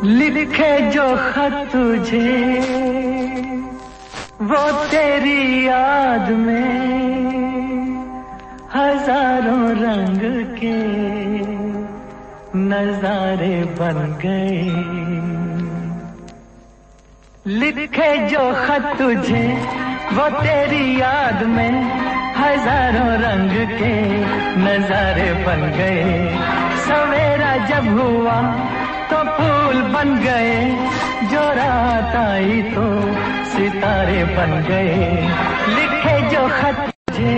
लिखे जो खत तुझे वो तेरी याद में हजारों रंग के नजारे बन गए। लिखे जो खत तुझे वो तेरी याद में हजारों रंग के नजारे बन गए। सवेरा जब हुआ तो फूल बन गए, जो रात आई तो सितारे बन गए। लिखे जो खत तुझे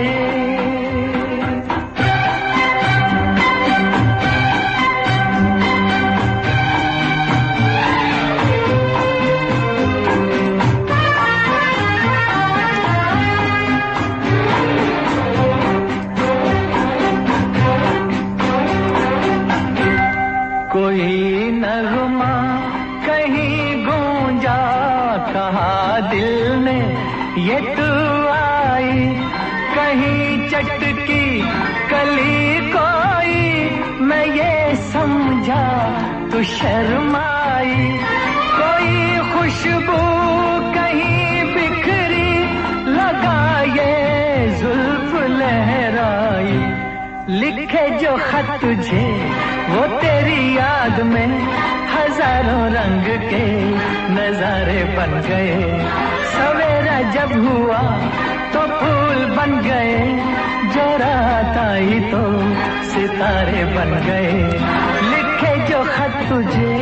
कोई नगमा कहीं गूंजा, कहा दिल ने ये तू आई। कहीं चटकी कली कोई, मैं ये समझा तू शर्माई। कोई खुशबू कहीं बिखरी, लगा ये जुल्फ लहराई। लिखे जो खत तुझे वो तेरी याद में हजारों रंग के नजारे बन गए। सवेरा जब हुआ तो फूल बन गए, जो रात आई तो सितारे बन गए। लिखे जो खत तुझे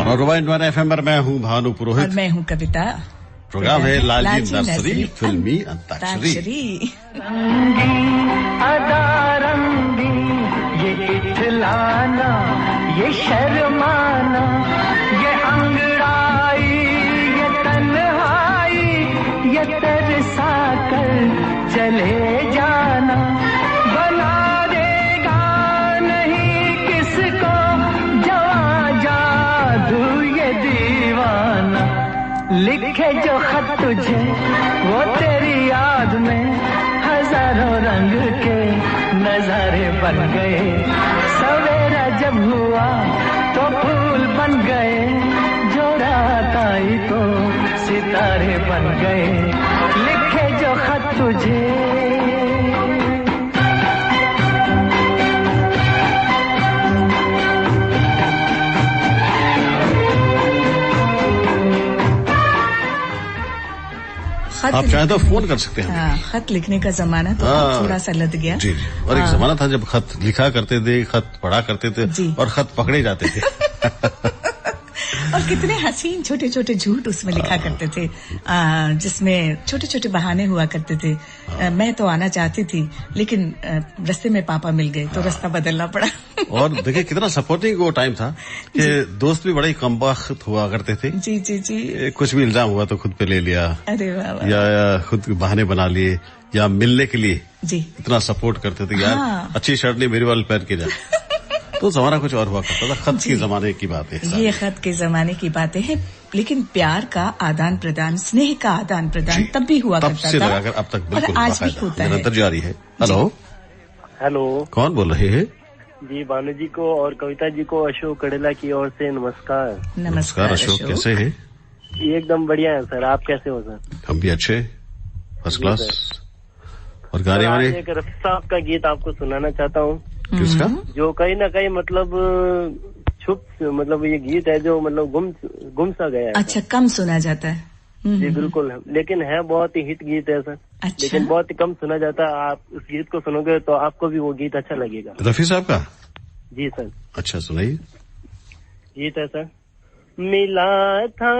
और रुबाइन FM पर मैं हूँ भानु पुरोहित और मैं हूँ कविता। प्रोग्राम है लालजी नर्सरी फिल्मी अंताक्षरी। अदा रंगी ये इठलाना, ये शर्माना, ये अंगड़ाई, ये तन्हाई, ये तरसा कर चले जाना। बना देगा नहीं किसको जादू ये दीवाना। लिखे जो खत तुझे वो तेरी याद में हजारों रंग के नजारे बन गए। सवेरा जब हुआ तो फूल बन गए, जो रात आई तो सितारे बन गए। लिखे जो खत तुझे आप चाहे तो फोन कर सकते हैं। हाँ, खत लिखने का जमाना तो थोड़ा सा लद गया। जी जी। और एक जमाना था जब खत लिखा करते थे, खत पढ़ा करते थे और खत पकड़े जाते थे। और कितने हसीन छोटे छोटे झूठ उसमें लिखा करते थे, जिसमें छोटे छोटे बहाने हुआ करते थे। मैं तो आना चाहती थी लेकिन रास्ते में पापा मिल गए तो रास्ता बदलना पड़ा। और देखिए कितना सपोर्टिंग वो टाइम था कि दोस्त भी बड़े कमबख्त हुआ करते थे। जी जी जी। कुछ भी इल्जाम हुआ तो खुद पे ले लिया। अरे वाह। या खुद बहाने बना लिए, या मिलने के लिए जी इतना सपोर्ट करते थे। यार अच्छी शर्ट नहीं मेरी वाली पहन के जा। तो जमाना कुछ और हुआ करता था। खत के जमाने की बात है, ये खत के जमाने की बातें हैं। लेकिन प्यार का आदान प्रदान, स्नेह का आदान प्रदान तब भी हुआ करता था, तब से लगाकर अब तक बिल्कुल आज भी होता है, निरंतर जारी है। हेलो हेलो, कौन बोल रहे हैं? जी भानु जी को और कविता जी को अशोक कड़ेला की ओर से नमस्कार। नमस्कार अशोक, कैसे हैं? एकदम बढ़िया है सर, आप कैसे हो सर? हम भी अच्छे, फर्स्ट क्लास। और गाने वाले एक रफी साहब का गीत आपको सुनाना चाहता हूँ। किसका? जो कहीं ना कहीं मतलब मतलब ये गीत है जो मतलब गुम सा गया है। अच्छा, कम सुना जाता है। जी बिल्कुल, लेकिन है बहुत ही हिट गीत है सर। अच्छा? लेकिन बहुत ही कम सुना जाता है। आप उस गीत को सुनोगे तो आपको भी वो गीत अच्छा लगेगा। रफी साहब का? जी सर। अच्छा सुनाइए। गीत है सर। मिला था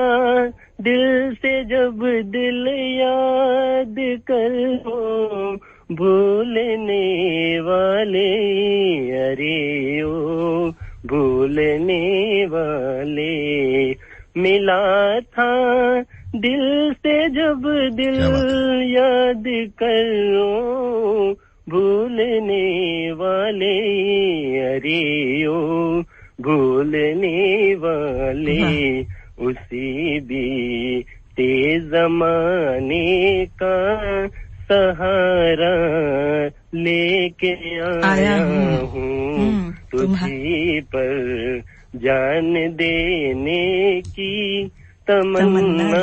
दिल से जब दिल याद करो, भूलने वाले अरे ओ भूलने वाले। मिला था दिल से जब दिल याद करो, भूलने वाले अरे ओ भूलने वाले। उसी बीते ज़माने का सहारा लेके आया हूँ, तुझी पर जान देने की तमन्ना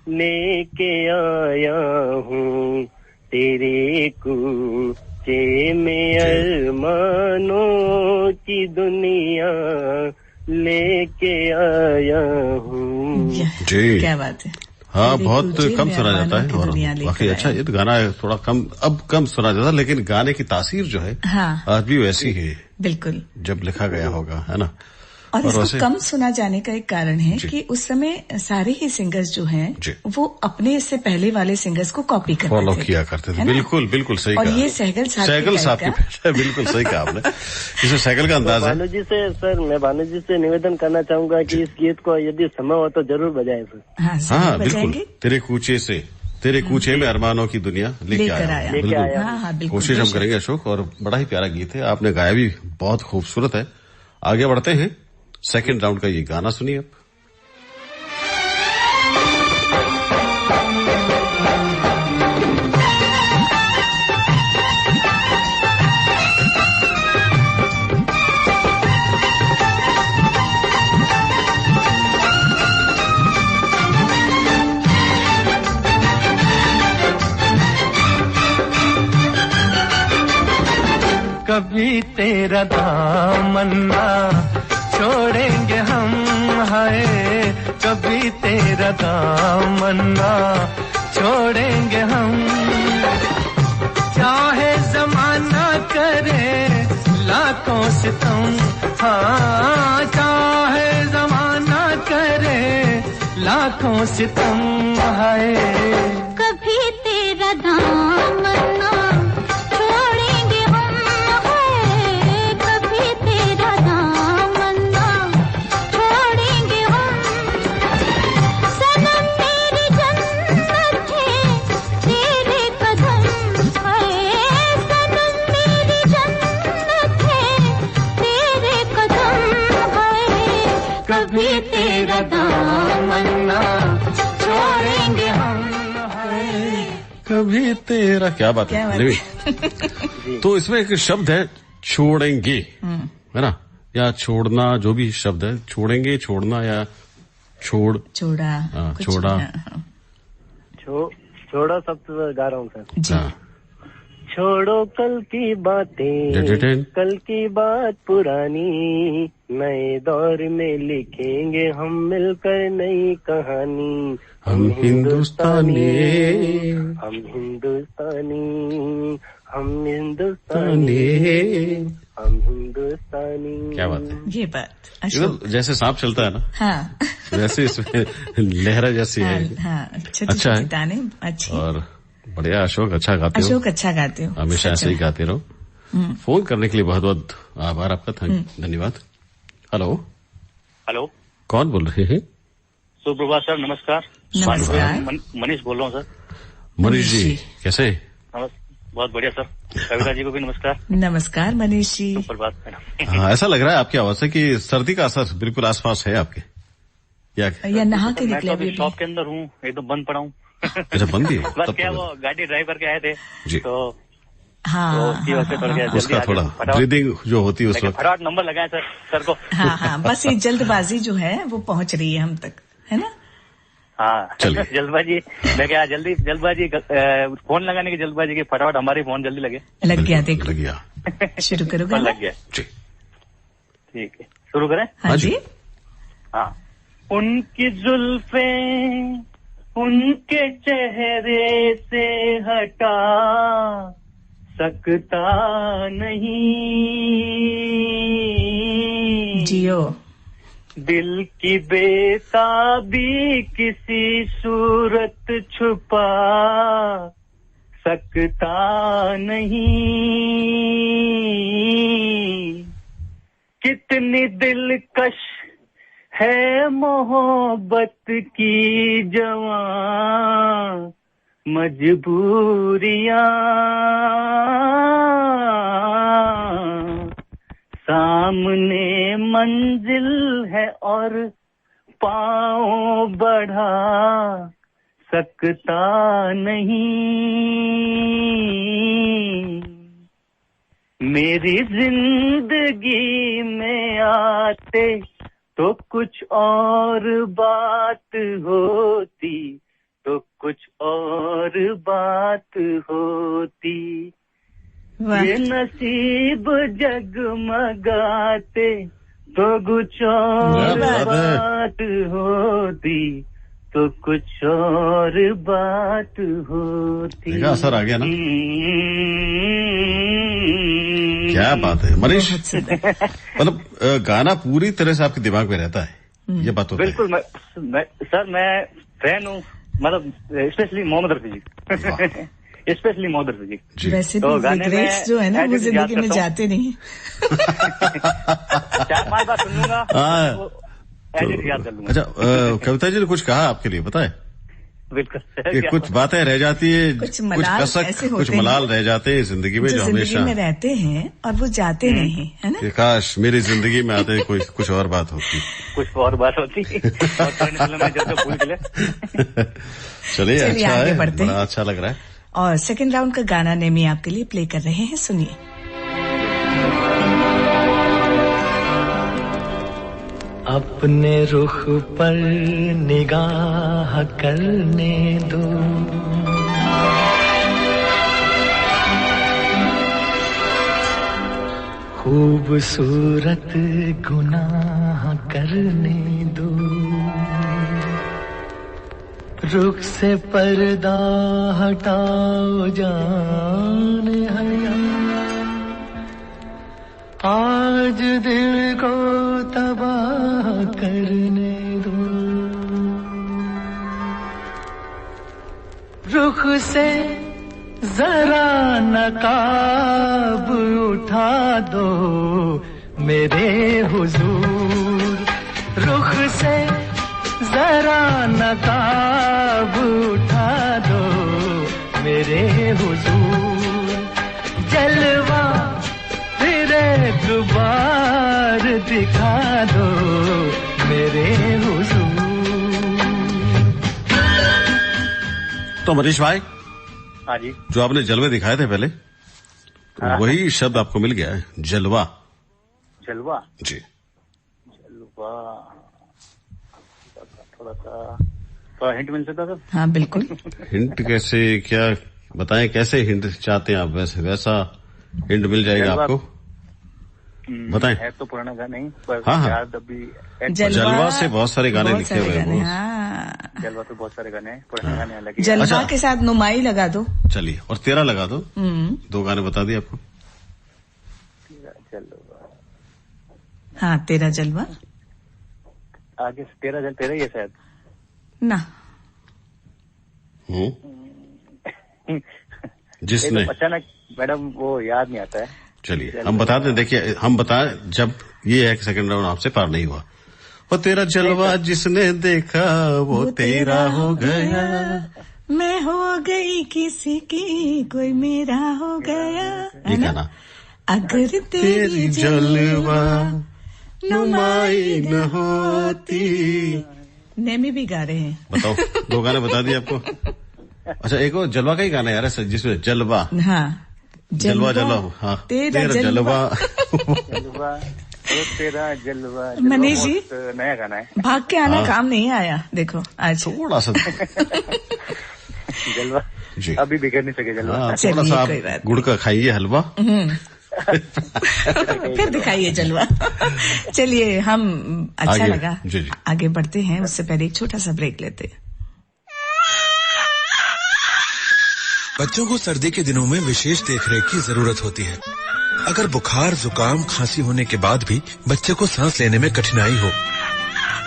लेके आया हूँ, तेरे कूचे में अरमानों की दुनिया लेके आया हूँ। जी, क्या बात है। हाँ, बहुत कम सुना जाता है और वाकई अच्छा, ये तो गाना है थोड़ा कम, अब कम सुना जाता है, लेकिन गाने की तासीर जो है आज भी वैसी है बिल्कुल जब लिखा गया होगा, है ना। और इसको कम सुना जाने का एक कारण है कि उस समय सारे ही सिंगर्स जो हैं वो अपने इससे पहले वाले सिंगर्स को कॉपी करते थे, फॉलो किया करते थे। बिल्कुल बिल्कुल सही कहा। और ये सहगल साहब की बिल्कुल सही कहा आपने, इसे सहगल का अंदाज है। भानु जी से सर, मैं भानु जी से निवेदन करना चाहूंगा कि इस गीत को यदि समय हो तो जरूर बजाएं सर। हाँ बिल्कुल, तेरे कूचे में अरमानों की दुनिया लेके आया। बिल्कुल कोशिश हम करेंगे अशोक, और बड़ा ही प्यारा गीत है, आपने गाया भी बहुत खूबसूरत है। आगे बढ़ते हैं, सेकंड राउंड का ये गाना सुनिए अब। कभी तेरा दामन ना छोड़ेंगे हम, हाय कभी तेरा दामन ना छोड़ेंगे हम, चाहे जमाना करे लाखों सितम, हाँ चाहे जमाना करे लाखों सितम, हाय कभी तेरा दामन ना छोड़ेंगे हम, है कभी तेरा दामन ना छोड़ेंगे हम, सनम मेरी जन्नत है तेरे कदम, है सनम मेरी जन्नत है तेरे कदम, है कभी तेरा दामन ना छोड़ेंगे हम, कभी तेरा, क्या बात है। तो इसमें एक शब्द है छोड़ेंगे, है ना, या छोड़ना, जो भी शब्द है, छोड़ेंगे, छोड़ना या छोड़ा, छोड़ो शब्द गा रहा हूँ सर। हाँ। छोड़ो कल की बातें, कल की बात पुरानी, नए दौर में लिखेंगे हम मिलकर नई कहानी, हम हिंदुस्तानी, हम हिंदुस्तानी, हम हिंदुस्तानी, हम हिंदुस्तानी। क्या बात है, ये बात जैसे सांप चलता है ना, हाँ वैसे इसमें लहरा जैसी है। हाँ, अच्छा है, दाने अच्छी, और बढ़िया। अशोक अच्छा गाते हो, अशोक अच्छा गाते हो, हमेशा ऐसे ही गाते रहो। फोन करने के लिए बहुत बहुत आभार आपका, धन्यवाद। हेलो हेलो, कौन बोल रहे हैं? सुप्रभात सर, नमस्कार। नमस्कार, मनीष बोल रहा हूँ सर। मनीष जी कैसे? बहुत बढ़िया सर। कविता जी को भी नमस्कार। नमस्कार मनीष जी। सुप्रभात मैडम। हाँ, ऐसा लग रहा है आपकी आवाज से कि सर्दी का असर बिल्कुल आसपास है आपके, या नहा के निकले? मैं तो शॉप के अंदर हूँ, एकदम बंद पड़ा हूँ। अच्छा, बंद ही? बस क्या, वो गाड़ी ड्राइव करके आए थे जी, तो हाँ, उसका थोड़ा ब्रीदिंग जो होती है उस वक्त। फटाफट नंबर लगाए सर को। हाँ, बस ये जल्दबाजी जो है वो पहुंच रही है हम तक, है ना। हाँ, जल्दबाजी, मैं क्या जल्दबाजी फोन लगाने की जल्दबाजी की, फटाफट हमारे फोन जल्दी लग गया, देखो लग गया। शुरू करोगे? लग गया जी, ठीक है, शुरू करें? हाँ जी। हाँ, उनकी जुल्फे उनके चेहरे से हटा सकता नहीं, जियो दिल की बेताबी किसी सूरत छुपा सकता नहीं, कितनी दिलकश है मोहब्बत की जवां मजबूरियां, सामने मंजिल है और पाँव बढ़ा सकता नहीं, मेरी जिंदगी में आते तो कुछ और बात होती, तो कुछ और बात होती, ये नसीब जगमगाते तो कुछ और बात होती, तो कुछ और बात होती। असर आ गया ना? क्या बात है मनीष, मतलब गाना पूरी तरह से आपके दिमाग में रहता है, ये बात होती है। बिल्कुल, मैं फैन हूँ, मतलब स्पेशली मोहम्मद रफी जी, स्पेशली मोहम्मद रफी जी। वैसे तो गाने में जो है ना वो जिंदगी में जाते नहीं। 4-5 बार सुन लूंगा, याद कर लूंगा। अच्छा, कविता जी ने कुछ कहा आपके लिए, पता है? बिल्कुल, कुछ बातें रह जाती है, कुछ कसक, कुछ मलाल रह जाते हैं जिंदगी में, जो हमेशा में रहते हैं और वो जाते नहीं, है ना? काश मेरी जिंदगी में आते कुछ और बात होती, कुछ और बात होती। चलिए, अच्छा है, बड़ा अच्छा लग रहा है। और सेकंड राउंड का गाना नेमी आपके लिए प्ले कर रहे हैं, सुनिए। अपने रुख पर निगाह करने दो, खूबसूरत गुनाह करने दो, रुख से पर्दा हटाओ जान हया, आज दिल को तबाह करने दो, रुख से जरा नकाब उठा दो मेरे हुजूर, रुख से जरा नकाब उठा दो मेरे हुजूर, जलवा फिर एक बार दिखा दो मेरे हुजूर। तो मनीष भाई, हाँ जी, जो आपने जलवे दिखाए थे पहले, वही शब्द आपको मिल गया है, जलवा। जलवा जी, जलवा, थोड़ा हिंट मिल सकता सर? हाँ बिल्कुल। हिंट कैसे, क्या बताएं, कैसे हिंट चाहते हैं आप? वैसा हिंट मिल जाएगा आपको, बताएं। है तो पुराना गाना नहीं, पर हाँ, याद अभी जलवा से बहुत सारे गाने लिखे हुए हैं। जलवा तो बहुत सारे गाने हैं, पुराने गाने अलग। जलवा के साथ नुमाई लगा दो। चलिए, और तेरा लगा दो। 2 गाने बता दिए आपको। जलवा, हाँ, तेरा जलवा। आगे तेरा ही है शायद ना। जिसने अचानक मैडम वो याद नहीं आता है। चलिए हम बता दें, देखिए हम बताएं, जब ये है कि सेकंड राउंड आपसे पार नहीं हुआ, वो तेरा जलवा जिसने देखा वो तेरा हो गया, मैं हो गई किसी की कोई मेरा हो गया, ये गाना। अगर तेरी जलवा नुमाई न होती। नेमी भी गा रहे हैं। बताओ, 2 गाने बता दिए आपको। अच्छा, एक और जलवा का ही गाना यार जिसमें जलवा, हाँ, जलवा, हाँ, तेरा जलवा। तेरा जलवा। मनीष जी, नया गाना है, भाग के आना काम नहीं आया, देखो आज थोड़ा सा जलवा जी, अभी बिगड़ नहीं सके जलवा। थोड़ा सा आप गुड़ का खाइए हलवा, फिर दिखाइए जलवा। चलिए, हम अच्छा लगा, जी। आगे बढ़ते हैं, उससे पहले एक छोटा सा ब्रेक लेते हैं। बच्चों को सर्दी के दिनों में विशेष देखरेख की जरूरत होती है। अगर बुखार, जुकाम, खांसी होने के बाद भी बच्चे को सांस लेने में कठिनाई हो,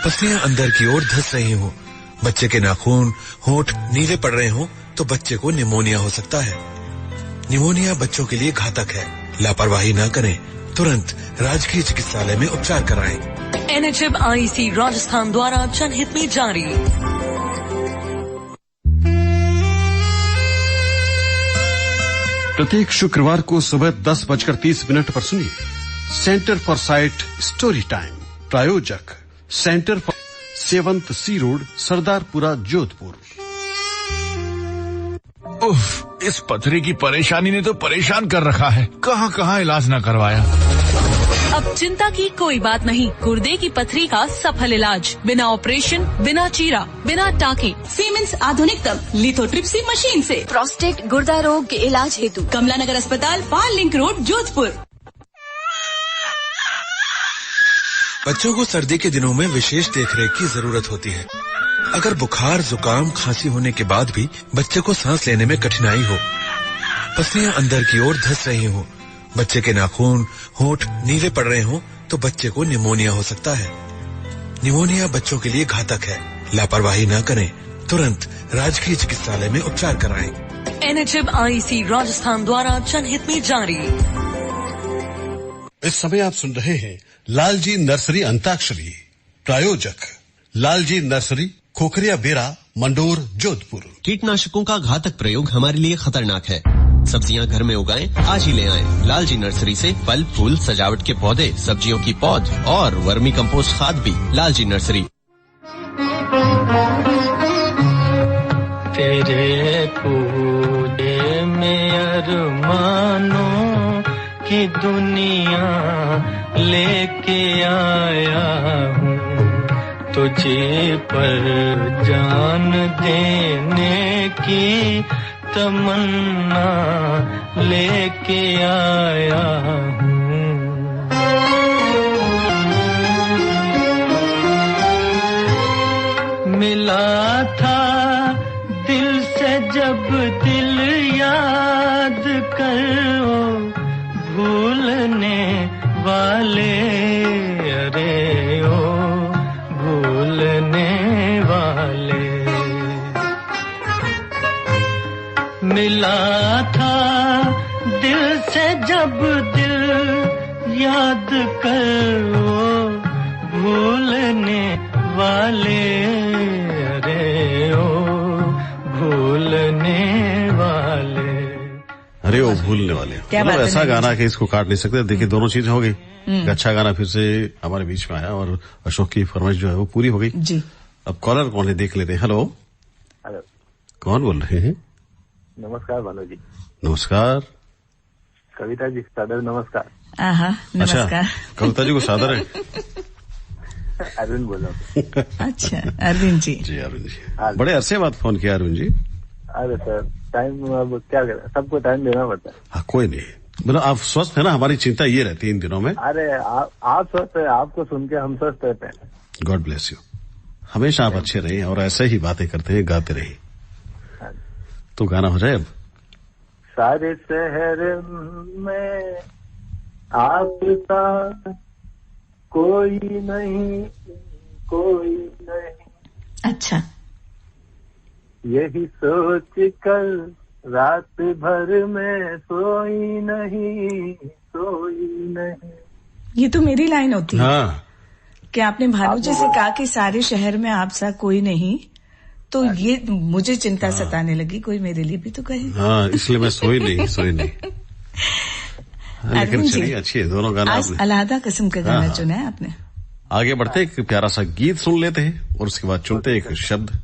पसलियां अंदर की ओर धंस रही हो, बच्चे के नाखून, होंठ नीले पड़ रहे हो, तो बच्चे को निमोनिया हो सकता है। निमोनिया बच्चों के लिए घातक है, लापरवाही न करें, तुरंत राजकीय चिकित्सालय में उपचार कराएं। NHMIC राजस्थान द्वारा जनहित में जारी। प्रत्येक शुक्रवार को सुबह 10:30 पर सुनिए centre for sight story time. प्रायोजक centre for seventh C road, Sardarpura, Jodhpur. उफ, इस पथरी की परेशानी ने तो परेशान कर रखा है। कहाँ इलाज न करवाया। अब चिंता की कोई बात नहीं। गुर्दे की पथरी का सफल इलाज, बिना ऑपरेशन, बिना चीरा, बिना टाँके, सीमेंस आधुनिकतम लिथोट्रिप्सी मशीन से। प्रोस्टेट गुर्दा रोग के इलाज हेतु कमला नगर अस्पताल, पाल लिंक रोड, जोधपुर। बच्चों को सर्दी के दिनों में विशेष देखरेख की जरूरत होती है। अगर बुखार, जुकाम, खांसी होने के बाद भी बच्चे को सांस लेने में कठिनाई हो, पसलियां अंदर की ओर धंस रही हो, बच्चे के नाखून, होंठ नीले पड़ रहे हो, तो बच्चे को निमोनिया हो सकता है। निमोनिया बच्चों के लिए घातक है। लापरवाही न करें, तुरंत राजकीय चिकित्सालय में उपचार कराएं। NHMIC राजस्थान द्वारा जनहित में जारी। इस समय आप सुन रहे हैं लालजी नर्सरी अंताक्षरी। प्रायोजक लालजी नर्सरी, खोखरिया बेरा, मंडोर, जोधपुर। कीटनाशकों का घातक प्रयोग हमारे लिए खतरनाक है। सब्जियां घर में उगाएं, आज ही ले आएं। लालजी नर्सरी से फल, फूल, सजावट के पौधे, सब्जियों की पौध और वर्मी कंपोस्ट खाद भी। लालजी नर्सरी। तेरे पूजे में अरमानों की दुनिया लेके आया हूँ, तुझे पर जान देने की तमन्ना लेके आया हूँ। मिला था दिल से जब दिल याद करो, भूलने वाले अरे ओ भूलने वाले। मिला था दिल से जब दिल याद करो, भूलने वाले अरे ओ भूलने वाले। अरे वो भूलने वाले, मतलब ऐसा गाना कि इसको काट नहीं सकते। देखिए दोनों चीजें हो गई। अच्छा गाना फिर से हमारे बीच में आया और अशोक की फरमाइश जो है वो पूरी हो गई जी। अब कॉलर कौन है देख लेते हैं। हेलो, कौन बोल रहे हैं? नमस्कार भानु जी। नमस्कार। कविता जी सादर नमस्कार। नमस्कार। अच्छा, कविता जी को सादर है। अरविंद बोल रहा हूँ। अच्छा अरविंद जी। जी अरविंद जी, बड़े अरसे बाद फोन किया अरविंद जी। अरे सर टाइम अब क्या करें, सबको टाइम देना पड़ता है। हाँ कोई नहीं, मतलब आप स्वस्थ है ना, हमारी चिंता ये रहती है इन दिनों में। अरे आप स्वस्थ है, आपको सुन के हम स्वस्थ रहते हैं। God bless you. हमेशा आप अच्छे रहिए और ऐसे ही बातें करते हैं, गाते रहिए। तो गाना हो जाए अब। सारे शहर में आपका कोई नहीं, कोई नहीं। अच्छा, यही सोच कर रात भर में सोई नहीं, सोई नहीं। ये तो मेरी लाइन होती है। हाँ। कि आपने भानु जी से कहा कि सारे शहर में आप सा कोई नहीं, तो ये मुझे चिंता सताने लगी, कोई मेरे लिए भी तो कहे। हाँ, इसलिए मैं सोई नहीं। लेकिन चलिए अच्छी है दोनों गाना। आज अलहदा किस्म का गाना चुना है आपने। आगे बढ़ते एक प्यारा सा गीत सुन लेते हैं और उसके बाद चुनते एक शब्द।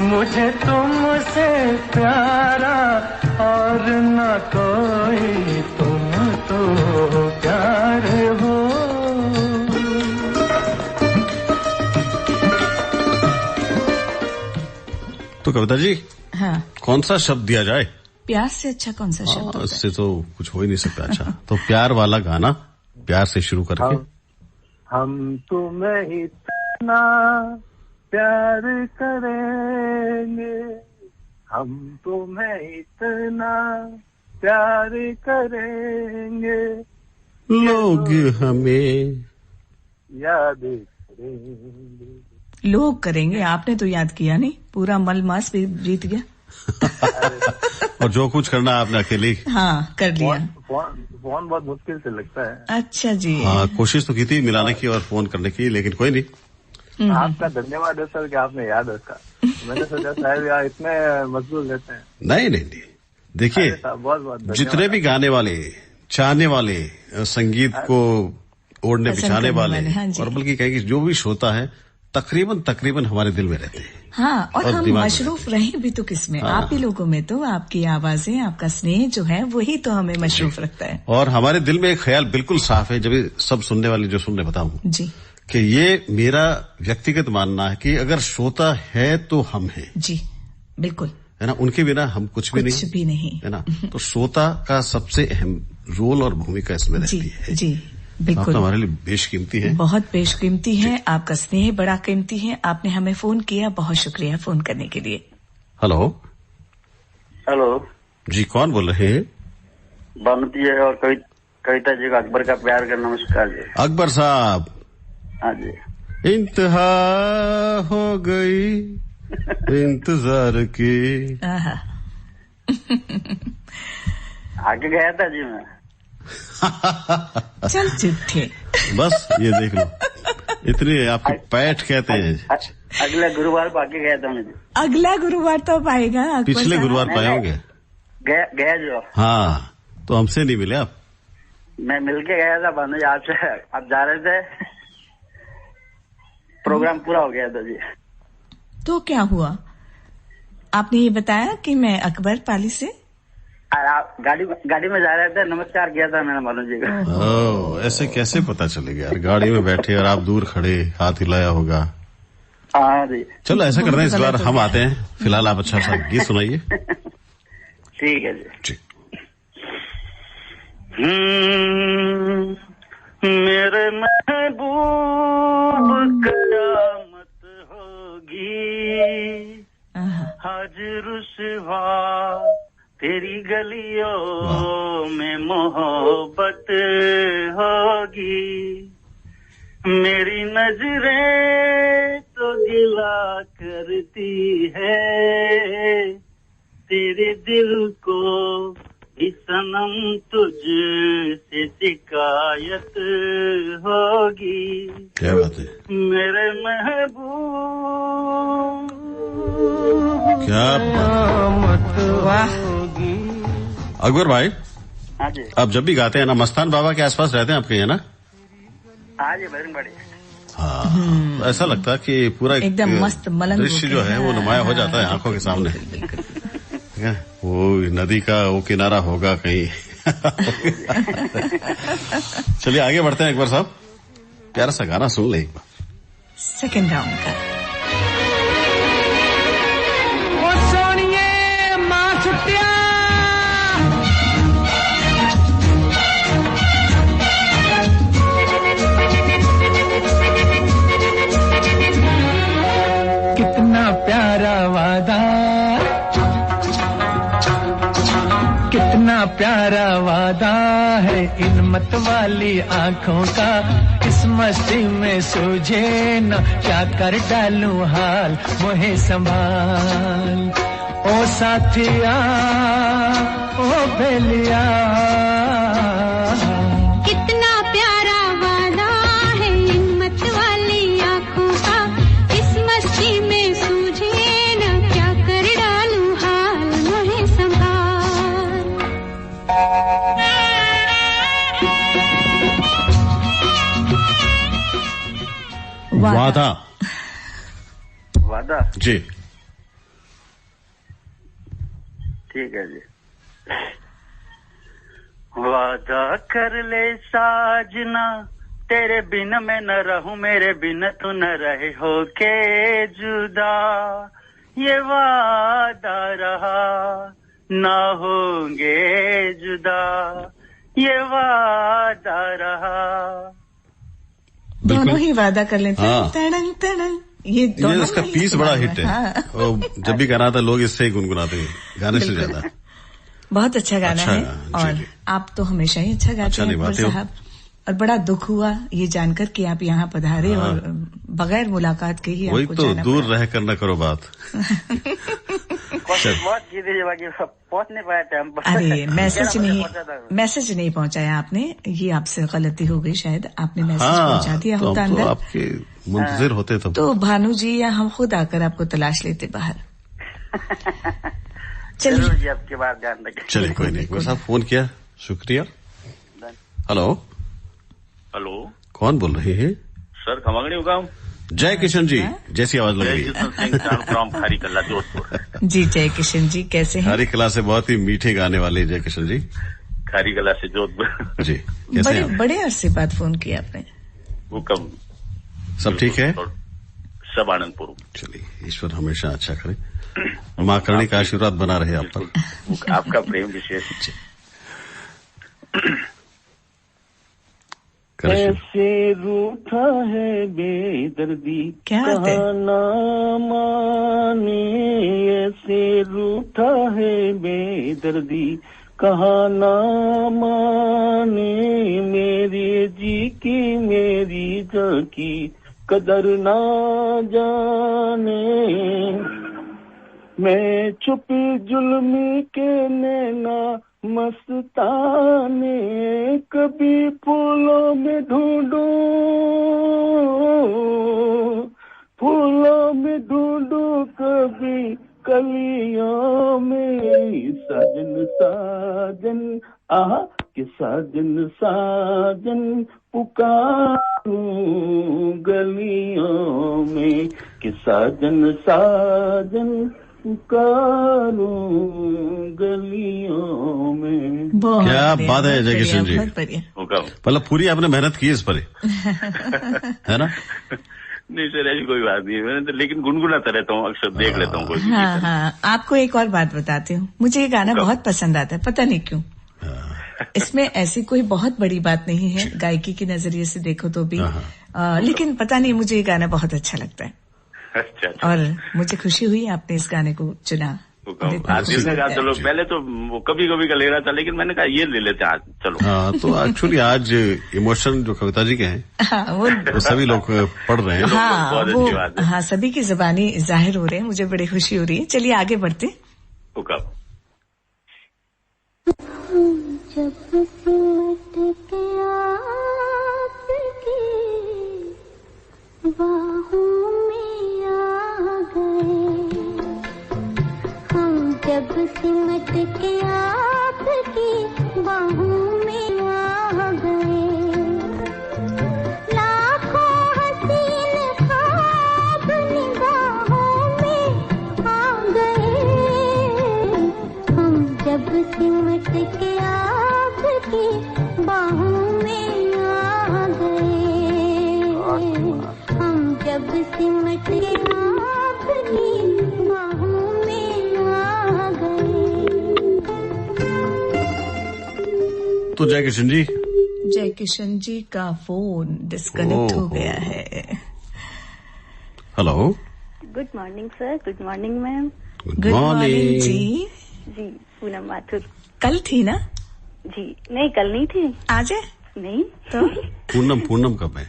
मुझे तुमसे प्यारा और न कोई, तुम तो प्यार हो। तो कविता जी, हाँ, कौन सा शब्द दिया जाए? प्यार से अच्छा कौन सा शब्द होता है? इससे तो कुछ हो ही नहीं सकता। अच्छा तो प्यार वाला गाना, प्यार से शुरू करके। हम तुम्हें इतना प्यार करेंगे, हम तुम्हें इतना प्यार करेंगे, लोग हमें याद लोग करेंगे, आपने तो याद किया नहीं, पूरा मल मास भी बीत गया। और जो कुछ करना आपने अकेले हाँ कर लिया। फोन बहुत मुश्किल से लगता है। अच्छा जी। हाँ, कोशिश तो की थी मिलाने की और फोन करने की, लेकिन कोई नहीं। आपका धन्यवाद है सर कि आपने याद रखा। मैंने सोचा शायद यार इतने मशगूल रहते हैं। नहीं, देखिए जितने भी गाने वाले, चाहने वाले, संगीत को ओढ़ने बिछाने वाले, और बल्कि कहें कि जो भी श्रोता है तकरीबन हमारे दिल में रहते हैं। हाँ, और हम मशरूफ रहे भी तो किसमें? हाँ। आप ही लोगों में तो आपकी आवाजें, आपका स्नेह जो है वही तो हमें मशरूफ रखता है। और हमारे दिल में एक ख्याल बिल्कुल साफ है, जब सब सुनने वाले जो सुनने बताऊं जी, कि ये मेरा व्यक्तिगत मानना है कि अगर श्रोता है तो हम हैं। जी बिल्कुल, है ना, उनके बिना हम कुछ भी नहीं है ना। तो श्रोता का सबसे अहम रोल और भूमिका इसमें रहती है। जी बिल्कुल, हमारे लिए बेशकीमती है, बहुत बेशकीमती है। आपका स्नेह बड़ा कीमती है। आपने हमें फोन किया, बहुत शुक्रिया फोन करने के लिए। हेलो जी, कौन बोल रहे हैं? बानुती है और कविता जी का अकबर का प्यार का नमस्कार जी। अकबर साहब। हाँ जी। इंतहा हो गई इंतजार की। आगे गया था जी मैं। चल चिट्ठे बस ये देख लो, इतनी आपको पैठ कहते हैं। अगले गुरुवार को आगे गया था मुझे। अगला गुरुवार तो पाएगा, पिछले गुरुवार पाएंगे। गया जो। हाँ, तो हमसे नहीं मिले आप। मैं मिलके गया था भानु जी आपसे, आप जा रहे थे, प्रोग्राम पूरा हो गया था जी। तो क्या हुआ? आपने ये बताया कि मैं अकबर पाली से। आप गाड़ी में जा रहे थे, नमस्कार किया था मैंने भानु जी का। ऐसे कैसे पता चलेगा यार, गाड़ी में बैठे और आप दूर खड़े, हाथ हिलाया होगा। हाँ जी। चलो ऐसा करते हैं, इस बार हम आते हैं। फिलहाल आप अच्छा सा गीत सुनाइए। ठीक है जी। मेरे महबूब कयामत होगी, आज रुसवा तेरी गलियों में मोहब्बत होगी। मेरी नजरें तो गिला करती है, तेरे दिल को इस सनम तुझसे शिकायत होगी। क्या बात है, मेरे महबूब। क्या बात। वाह अकबर भाई। हाँ जी। आप जब भी गाते हैं ना, मस्तान बाबा के आसपास रहते हैं आपके, है ना? हाँ जी, बड़ी। हाँ, ऐसा लगता है कि पूरा एकदम मस्त मलंग दृश्य जो है वो नुमाया हो जाता है आंखों के सामने। वो नदी का वो किनारा होगा कहीं। चलिए आगे बढ़ते हैं। अकबर साहब, प्यारा सा गाना सुन ले एक बार, सेकंड राउंड का। कितना प्यारा वादा, कितना प्यारा वादा है इन मत वाली आंखों का, इस मस्ती में सूझे न क्या कर डालूं हाल, मोहे संभाल ओ साथिया ओ बेलिया। कितना प्यारा वादा है इन मत वाली आंखों का, इस मस्ती में सूझे न क्या कर डालूं हाल, मोहे संभाल। वादा जी, ठीक है जी। वादा कर ले साजना, तेरे बिन मैं न रहूं, मेरे बिन तू न रहे हो के जुदा, ये वादा रहा ना होंगे जुदा, ये वादा रहा। दोनों ही वादा कर लेते हैं। तड़ंग तड़ंग, ये इसका पीस बड़ा हिट है। हाँ। जब भी गाना था लोग इससे ही गुनगुनाते हैं, गाने से ज्यादा। बहुत अच्छा गाना है। और आप तो हमेशा ही अच्छा गाते हैं साहब। और बड़ा दुख हुआ ये जानकर कि आप यहाँ पधारे और बगैर मुलाकात के ही वही आपको तो जाना दूर पड़ा। रह कर न करो बात। बहुत की थी बाकी पहुंच नहीं पाया टाइम पर। अरे मैसेज नहीं पहुंचाया आपने, ये आपसे गलती हो गई शायद, आपने मैसेज पहुंचा दिया तो होता तो अंदर। आपके मुंतजिर होते तब तो भानु जी या हम खुद आकर आपको तलाश लेते बाहर। चलिए जी, आपके बाद ध्यान रखें। चलिए कोई नहीं। बस आप फोन किया, शुक्रिया। हेलो हेलो, कौन बोल रहे हैं? सर खमगड़ी उगाम। जय किशन जी जैसी आवाज लग रही है। फ्रॉम खारी कला जोधपुर। जी जय किशन जी कैसे हैं? खारी कला से बहुत ही मीठे गाने वाले जय किशन जी। खारी कला से जोधपुर जी, कैसे हैं? बड़े अरसे बाद फोन किया आपने। हुक्म, सब ठीक है? सब आनंदपुर। चलिए, ईश्वर हमेशा अच्छा करे, माँ करणी का आशीर्वाद बना रहे आप पर। आपका प्रेम विशेष। कैसे रूठा है बेदर्दी कहा ना माने, ऐसे रूठा है बेदर्दी कहा ना माने, मेरे जी की मेरी जान की कदर ना जाने, मैं छुपी जुल्मी के नैना मस्ताने, कभी फूलों में ढूंढूं, फूलों में ढूंढूं, कभी कलियों में, साजन साजन आहा कि साजन साजन पुकारूं गलियों में, कि साजन साजन पुकारूं गलियों में। क्या बात है जय किशन जी, मतलब पूरी आपने मेहनत की इस पर है ना? नहीं सर ऐसी कोई बात नहीं है, मैंने तो लेकिन गुनगुनाता रहता हूँ, अक्सर देख लेता हूँ कोई। हाँ, आपको एक और बात बताती हूँ, मुझे ये गाना बहुत पसंद आता है, पता नहीं क्यों। इसमें ऐसी कोई बहुत बड़ी बात नहीं है, गायकी के नजरिए से देखो तो भी, लेकिन पता नहीं मुझे ये गाना बहुत अच्छा लगता है। अच्छा। और मुझे खुशी हुई आपने इस गाने को चुना। दिल ने कहा चलो, पहले तो वो कभी कभी का ले रहा था, लेकिन मैंने कहा ये ले लेते हैं आज, चलो। हाँ, तो एक्चुअली आज इमोशन जो कविता जी के हैं, हाँ, वो सभी लोग पढ़ रहे हैं। हाँ, वो हाँ सभी की जुबानी जाहिर हो रहे हैं, मुझे बड़ी खुशी हो रही है। चलिए आगे बढ़ते। जब सिमट के आपकी बाहों में आ गए, हम जब सिमट के आपकी बाहों में आ गए, लाखों हसीन ख्वाब निगाहों में आ गए, हम जब सिमट के आपकी बाहों में आ गए, हम जब सिमट के आपकी बाहों में आ गए। तो जय किशन जी, जय किशन जी का फोन डिस्कनेक्ट हो गया है। Hello, good morning sir. Good morning ma'am. Good morning जी। जी पूनम माथुर। कल थी ना? जी नहीं, कल नहीं थी। आज है? नहीं तो पूनम कब है?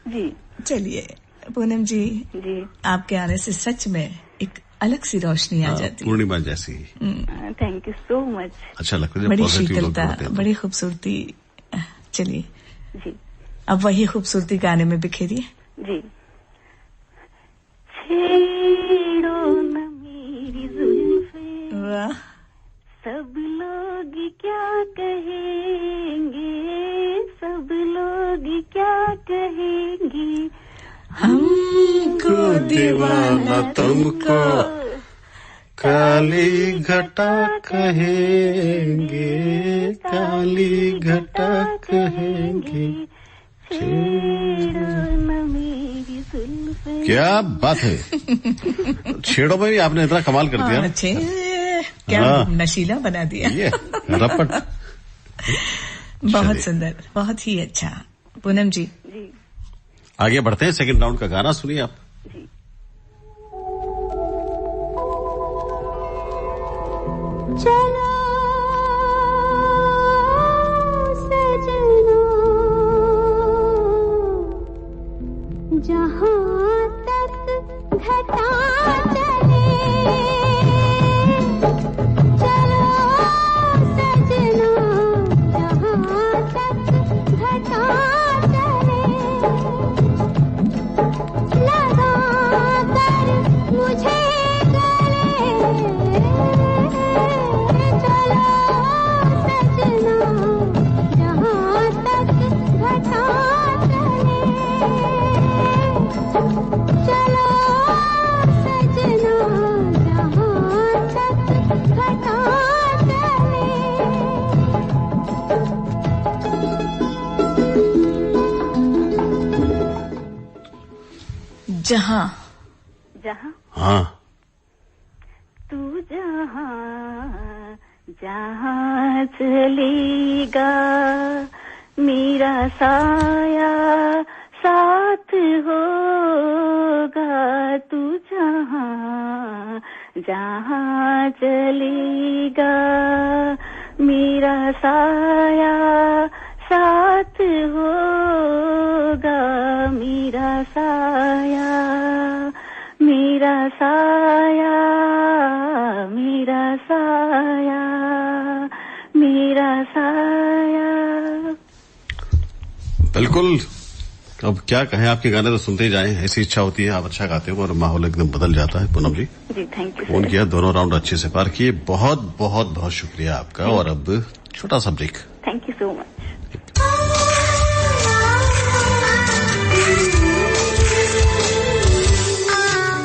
जी चलिए पूनम जी, आपके आने से सच में एक अलग सी रोशनी आ जाती है, पूर्णिमा जैसी। Thank you so much. अच्छा लगता है, बड़ी शीतलता, बड़ी खूबसूरती। चलिए जी, अब वही खूबसूरती गाने में बिखेरिए। जी। छेड़ो न मेरी जुल्फे, वाह, सब लोग क्या कहेंगे, सब लोग क्या कहेंगे, हमको दीवाना तुमको काली घटा कहेंगे, काली घटा कहेंगे। क्या बात है, छेड़ों में भी आपने इतना कमाल कर दिया। क्या नशीला बना दिया ये रपट। बहुत सुंदर, बहुत ही अच्छा। पूनम जी आगे बढ़ते हैं, सेकंड राउंड का गाना सुनिए आप। चलो सजना जहाँ तक घटा चले चलो सजना जहाँ तक घटा चले लगा कर मुझे गले चलो सजना जहाँ तक घटा चले चलो सजना जहाँ तक घटा चले जहाँ जहाँ हाँ तू जहाँ जहाँ चलेगा मेरा साया साथ होगा तू जहाँ जहाँ चलेगा मेरा साया साथ होगा मेरा साया मेरा साया मेरा साया मेरा साया। बिल्कुल। अब क्या कहें, आपके गाने तो सुनते ही जाएं, ऐसी इच्छा होती है। आप अच्छा गाते हो और माहौल एकदम बदल जाता है। पूनम जी थैंक यू। फोन किया, दोनों राउंड अच्छे से पार किए। बहुत बहुत बहुत शुक्रिया आपका। और अब छोटा सा break. Thank you so much.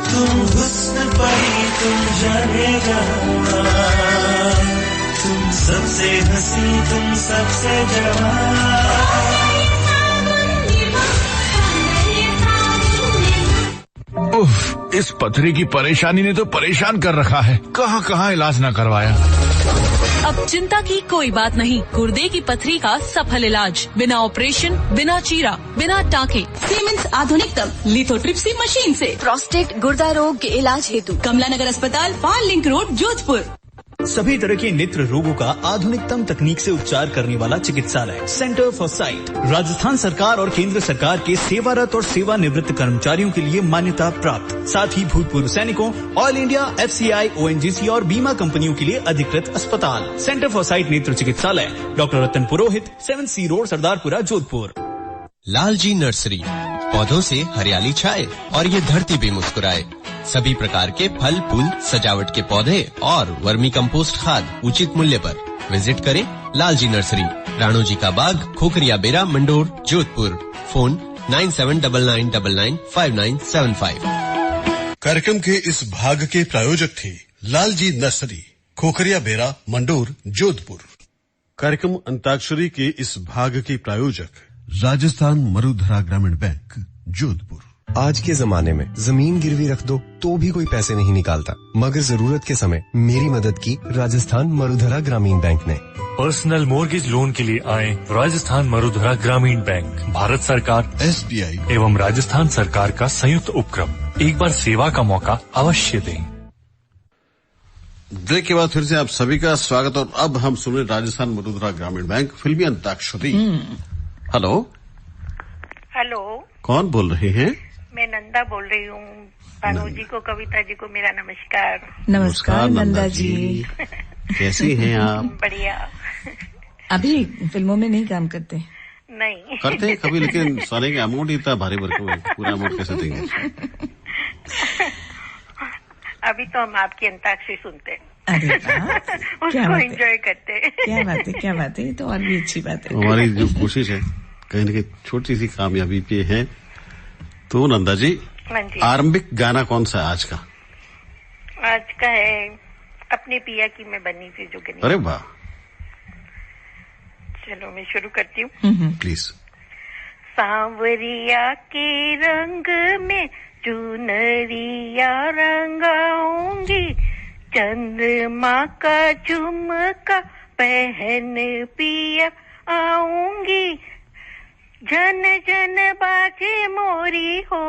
तुम हुस्न परी तुम जानेगा तुम सबसे हंसी तुम सबसे जवान। उफ, इस पथरी की परेशानी ने तो परेशान कर रखा है। कहाँ कहाँ इलाज ना करवाया। अब चिंता की कोई बात नहीं। गुर्दे की पथरी का सफल इलाज, बिना ऑपरेशन, बिना चीरा, बिना टाँके। सीमेंस आधुनिकतम लिथोट्रिप्सी मशीन से प्रोस्टेट गुर्दा रोग के इलाज हेतु कमला नगर अस्पताल, पाल लिंक रोड, जोधपुर। सभी तरह के नेत्र रोगों का आधुनिकतम तकनीक से उपचार करने वाला चिकित्सालय सेंटर फॉर साइट राजस्थान सरकार और केंद्र सरकार के सेवारत और सेवानिवृत्त कर्मचारियों के लिए मान्यता प्राप्त, साथ ही भूतपूर्व सैनिकों, ऑल इंडिया FCI, ONGC और बीमा कंपनियों के लिए अधिकृत अस्पताल सेंटर फॉर साइट नेत्र चिकित्सालय, डॉक्टर रतन पुरोहित, 7C road, Sardarpura, Jodhpur. Lalji nursery, पौधों से हरियाली छाए और ये धरती भी मुस्कुराए। सभी प्रकार के फल फूल, सजावट के पौधे और वर्मी कंपोस्ट खाद उचित मूल्य पर। विजिट करें लालजी नर्सरी, राणो जी का बाग, खोखरिया बेरा, मंडोर, जोधपुर। फोन 9799995975। कार्यक्रम के इस भाग के प्रायोजक थे लालजी नर्सरी, खोखरिया बेरा, मंडोर, जोधपुर। कार्यक्रम अंताक्षरी के इस भाग के प्रायोजक राजस्थान मरुधरा ग्रामीण बैंक, जोधपुर। आज के जमाने में जमीन गिरवी रख दो तो भी कोई पैसे नहीं निकालता, मगर जरूरत के समय मेरी मदद की राजस्थान मरुधरा ग्रामीण बैंक ने। पर्सनल मोर्गेज लोन के लिए आए राजस्थान मरुधरा ग्रामीण बैंक, भारत सरकार, SBI एवं राजस्थान सरकार का संयुक्त उपक्रम। एक बार सेवा का मौका अवश्य दें। ब्रेक के बाद फिर से आप सभी का स्वागत। और अब हम सुने राजस्थान मरुधरा ग्रामीण बैंक फिल्मी अंताक्षरी। हेलो हेलो, कौन बोल रहे हैं? मैं नंदा बोल रही हूँ। भानु जी को, कविता जी को मेरा नमस्कार। नमस्कार नंदा जी। कैसी हैं आप? बढ़िया। अभी फिल्मों में नहीं काम करते? नहीं करते हैं कभी, लेकिन सारे के अमाउंट इतना भारी भरकम है, पूरा अमाउंट कैसे देंगे? अभी तो हम आपकी अंताक्षरी सुनते हैं। अरे उसको एंजॉय करते हैं। क्या बात है, ये तो और भी अच्छी बात है। हमारी जो कोशिश है कहीं न कहीं छोटी सी कामयाबी पे है। तो नंदा जी, आरंभिक गाना कौन सा है आज का? आज का है अपने पिया की मैं बनी थी जोगनी। अरे वाह, चलो मैं शुरू करती हूँ। प्लीज। सांवरिया के रंग में चुनरिया रंगाऊंगी, चंद्रमा का झुमका पहन पिया आऊंगी, जन जन बाजे मोरी हो,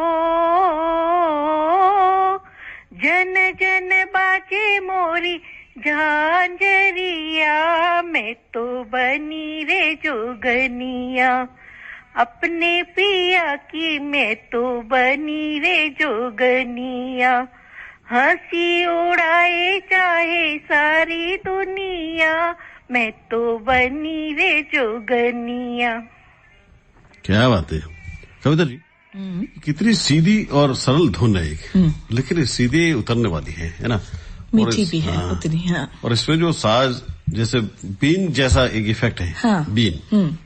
जन जन बाजे मोरी झांझरिया मैं तो बनी रे जोगनिया, अपने पिया की मैं तो बनी रे जोगनिया, हंसी उड़ाए चाहे सारी दुनिया, मैं तो बनी रे जोगनिया। क्या बात है कविता जी, कितनी सीधी और सरल धुन है एक, लेकिन सीधे उतरने वाली है ना, मीठी भी है उतनी। हाँ। और इसमें जो साज जैसे बीन जैसा एक इफेक्ट है, हाँ। बीन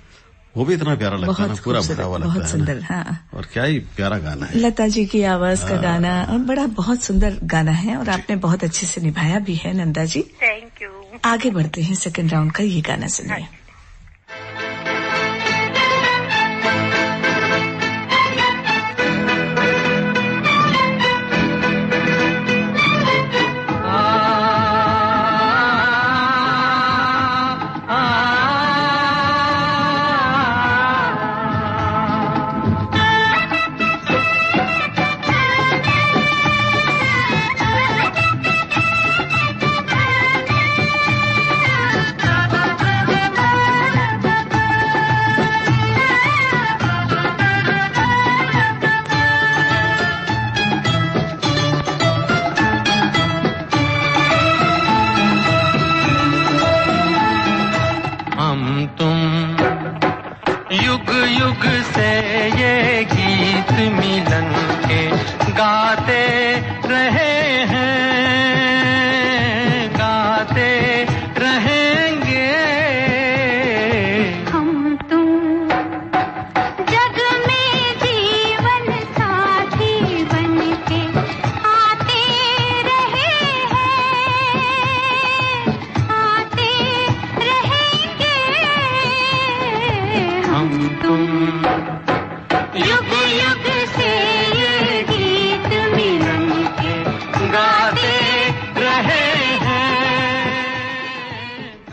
वो भी इतना प्यारा लगता है ना, पूरा भरा हुआ लगता है, बहुत सुंदर। हाँ। और क्या ही प्यारा गाना है, लता जी की आवाज का गाना, और बड़ा बहुत सुंदर गाना है, और आपने बहुत अच्छे से निभाया भी है नंदा जी। Thank you. आगे बढ़ते हैं सेकंड राउंड का, ये गाना सुनिए।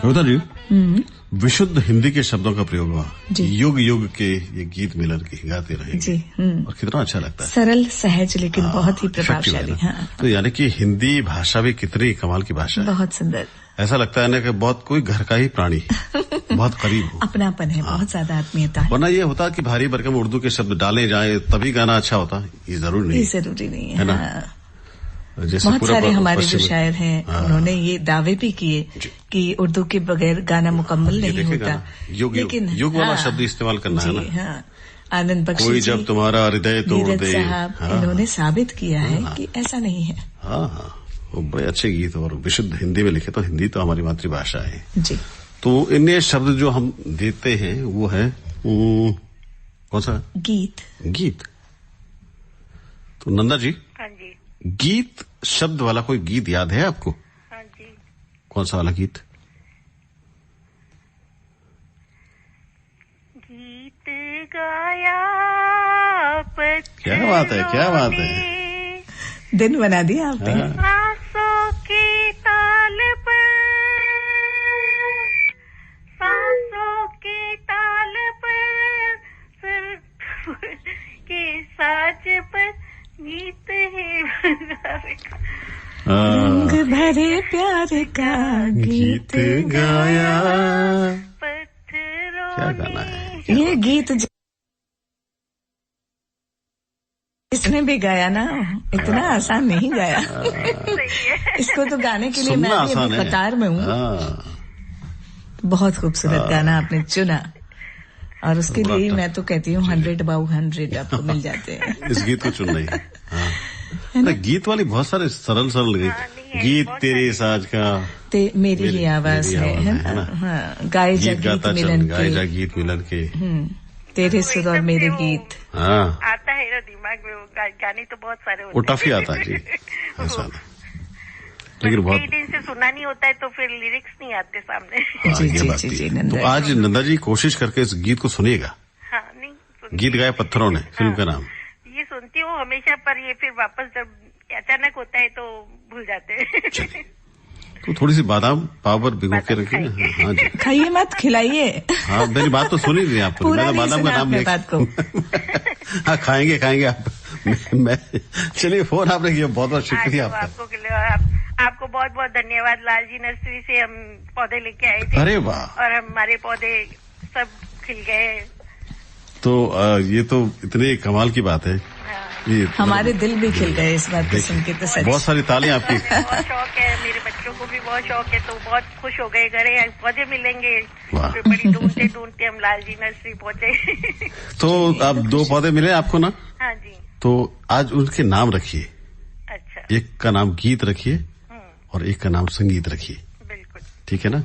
कविता जी, विशुद्ध हिंदी के शब्दों का प्रयोग हुआ, युग युग के ये गीत मिलन के गाते रहेंगे जी। और कितना अच्छा लगता है, सरल सहज लेकिन बहुत ही प्रभावशाली। हाँ। तो यानी कि हिंदी भाषा भी कितनी कमाल की भाषा है, बहुत सुंदर। ऐसा लगता है ना कि बहुत कोई घर का ही प्राणी बहुत करीब हो, अपनापन है, बहुत ज्यादा आत्मीयता है। वरना ये होता कि भारी भरकम उर्दू के शब्द डाले जाए तभी गाना अच्छा होता, ये जरूरी नहीं, जरूरी नहीं है ना। बहुत सारे हमारे जो शायर हैं उन्होंने ये दावे भी किए कि उर्दू के बगैर गाना मुकम्मल नहीं होता, लेकिन युग वाला शब्द इस्तेमाल करना है ना। आनंद बख्शी कोई जब तुम्हारा हृदय तोड़ दे, इन्होंने साबित किया है कि ऐसा नहीं है। हाँ, वो बड़े अच्छे गीत और विशुद्ध हिंदी में लिखे, तो हिंदी तो हमारी मातृभाषा है जी। तो इन्हें शब्द जो हम देते हैं वो है कौन सा? गीत। गीत। तो नंदा जी, हाँ जी, गीत शब्द वाला कोई गीत याद है आपको? हाँ जी। कौन सा वाला गीत? गीत गाया क्या बात है, क्या बात है, दिन बना दिया आपने। सांसों की ताल पर, सांसों की ताल पर, सुर के साज पर गीत है रंग भरे प्यार का गीत गाया। क्या गाना है ये गीत, इसने भी गाया ना, इतना आसान नहीं गाया। इसको तो गाने के लिए मैं अभी कतार में हूँ। बहुत खूबसूरत गाना आपने चुना, और उसके लिए मैं तो कहती हूँ 100/100 आपको मिल जाते हैं। इस गीत को चुन रही है। गीत वाली बहुत सारे सरल गीत, तेरे साज का मेरी ही आवाज है ना, गाए जा गीत मिलन के, गाए जा गीत मिलन के, तेरे सुर और मेरे गीत। हाँ, आता है ना दिमाग में, वो गाने तो बहुत सारे होते हैं। वो टफ ही आता है जी, ऐसा लेकिन बहुत दिन से सुना नहीं होता है तो फिर लिरिक्स नहीं आते सामने। जी। तो आज नंदा जी कोशिश करके इस गीत को सुनिएगा। हाँ, नहीं गीत गाया पत्थरों ने, फिल्म का नाम। ये सुनती हूँ हमेशा, पर ये फिर वापस जब अचानक होता है तो भूल जाते हैं। तो थोड़ी सी बादाम पाउडर भिगो के रखिए। हाँ जी, खाइए मत, खिलाइए। हाँ, मेरी बात तो सुनी नहीं आपको, मैंने बादाम का नाम बात को। हाँ, खाएंगे आप। मैं चलिए, फोन आपने किया, बहुत बहुत शुक्रिया आपको बहुत बहुत बहुत धन्यवाद। लालजी नर्सरी से हम पौधे लेके आए थे। अरे वाह। और हमारे पौधे सब खिल गए। तो ये तो इतने कमाल की बात है। ये हमारे दिल भी खिल गए इस बात को सुन के। तो सच बहुत सारी तालियां आपकी। बहुत शौक है, मेरे बच्चों को भी बहुत शौक है, तो बहुत खुश हो गए। घरे पौधे मिलेंगे, फिर बड़ी ढूंढते ढूंढते हम लालजी नर्सरी पहुंचे। तो अब 2 पौधे मिले आपको ना? हाँ जी। तो आज उनके नाम रखिए। अच्छा। एक का नाम गीत रखिए और एक का नाम संगीत रखिए। बिल्कुल। ठीक है ना?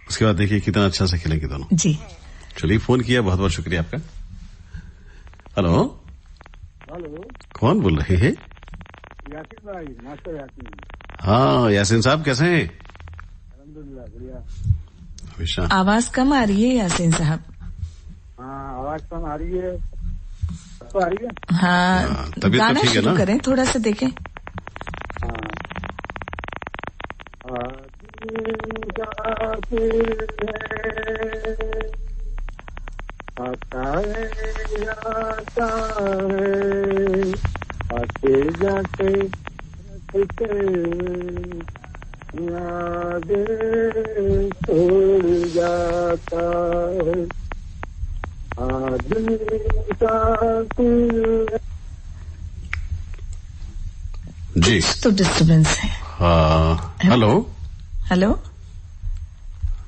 उसके बाद देखिए कितना अच्छा से खेलेंगे दोनों। जी। चलिए, फोन किया, बहुत बहुत शुक्रिया आपका। हेलो। हेलो, कौन बोल रहे हैं? यासीन भाई, मास्टर यासीन। हाँ यासीन साहब, कैसे हैं? अल्हम्दुलिल्लाह, बढ़िया। हमेशा आवाज कम आ रही है यासीन साहब। हाँ, आवाज कम आ रही है। तो आ रही है? हाँ, तबीयत गाना तो ठीक है शुरू ना? करें, थोड़ा सा देखें। आते जाते यादें छोड़ जाता है आदमी का जी। तो डिस्टर्बेंस है। हेलो। हेलो।